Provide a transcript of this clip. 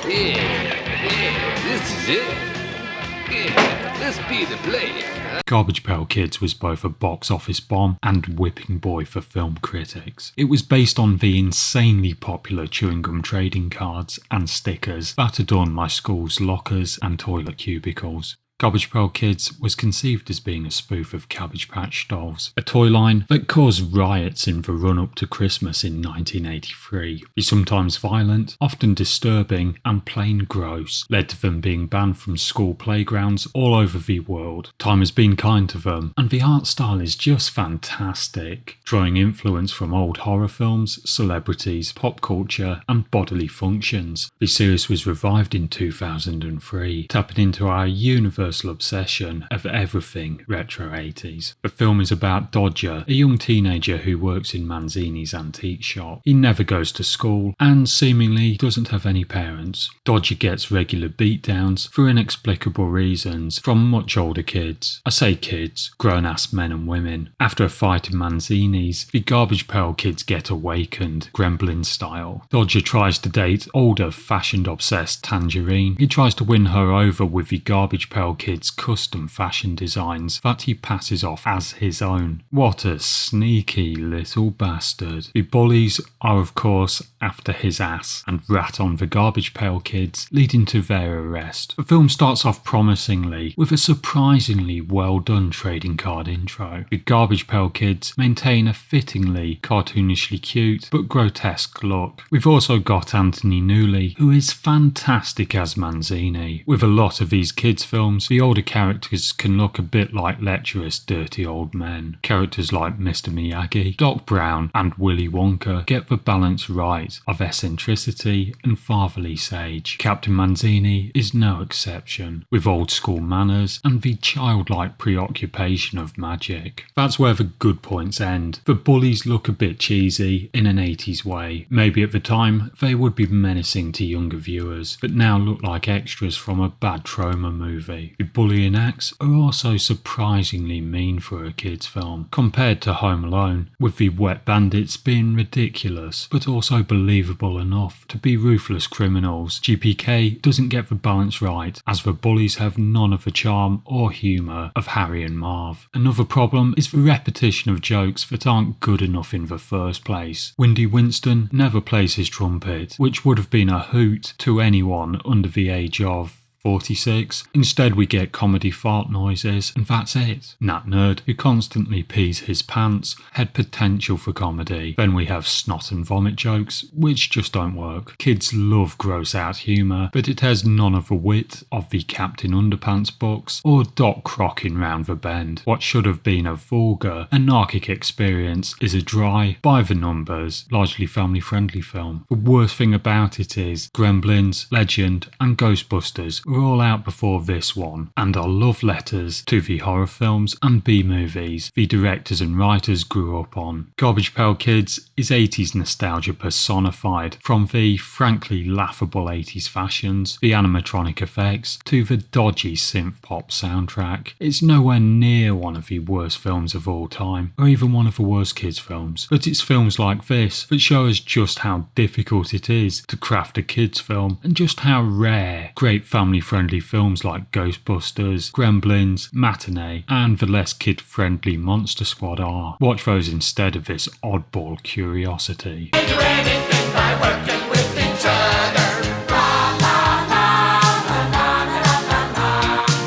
Yeah, this is it. Yeah, let's be the place. Garbage Pail Kids was both a box office bomb and whipping boy for film critics. It was based on the insanely popular chewing gum trading cards and stickers that adorned my school's lockers and toilet cubicles. Garbage Pail Kids was conceived as being a spoof of Cabbage Patch Dolls, a toy line that caused riots in the run-up to Christmas in 1983. The sometimes violent, often disturbing, and plain gross led to them being banned from school playgrounds all over the world. Time has been kind to them, and the art style is just fantastic, drawing influence from old horror films, celebrities, pop culture, and bodily functions. The series was revived in 2003, tapping into our universal obsession of everything retro 80s. The film is about Dodger, a young teenager who works in Manzini's antique shop. He never goes to school and seemingly doesn't have any parents. Dodger gets regular beatdowns for inexplicable reasons from much older kids. I say kids, grown-ass men and women. After a fight in Manzini's, the Garbage Pail Kids get awakened, Gremlin style. Dodger tries to date older, fashion-obsessed Tangerine. He tries to win her over with the Garbage Pail Kids' custom fashion designs that he passes off as his own. What a sneaky little bastard. The bullies are of course after his ass and rat on the Garbage Pail Kids, leading to their arrest. The film starts off promisingly with a surprisingly well done trading card intro. The Garbage Pail Kids maintain a fittingly cartoonishly cute but grotesque look. We've also got Anthony Newley, who is fantastic as Manzini. With a lot of these kids films, the older characters can look a bit like lecherous, dirty old men. Characters like Mr. Miyagi, Doc Brown, and Willy Wonka get the balance right of eccentricity and fatherly sage. Captain Manzini is no exception, with old school manners and the childlike preoccupation of magic. That's where the good points end. The bullies look a bit cheesy in an 80s way. Maybe at the time they would be menacing to younger viewers, but now look like extras from a bad trauma movie. The bullying acts are also surprisingly mean for a kids film, compared to Home Alone, with the wet bandits being ridiculous, but also believable enough to be ruthless criminals. GPK doesn't get the balance right, as the bullies have none of the charm or humour of Harry and Marv. Another problem is the repetition of jokes that aren't good enough in the first place. Windy Winston never plays his trumpet, which would have been a hoot to anyone under the age of 46. Instead we get comedy fart noises, and that's it. Nat Nerd, who constantly pees his pants, had potential for comedy. Then we have snot and vomit jokes, which just don't work. Kids love gross out humour, but it has none of the wit of the Captain Underpants books or Doc crocking round the bend. What should have been a vulgar, anarchic experience is a dry, by the numbers, largely family friendly film. The worst thing about it is Gremlins, Legend and Ghostbusters were all out before this one, and are love letters to the horror films and B-movies the directors and writers grew up on. Garbage Pail Kids is 80s nostalgia personified, from the frankly laughable 80s fashions, the animatronic effects, to the dodgy synth pop soundtrack. It's nowhere near one of the worst films of all time, or even one of the worst kids films, but it's films like this that show us just how difficult it is to craft a kids film, and just how rare great family-friendly films like Ghostbusters, Gremlins, Matinee, and the less kid-friendly Monster Squad are. Watch those instead of this oddball curiosity.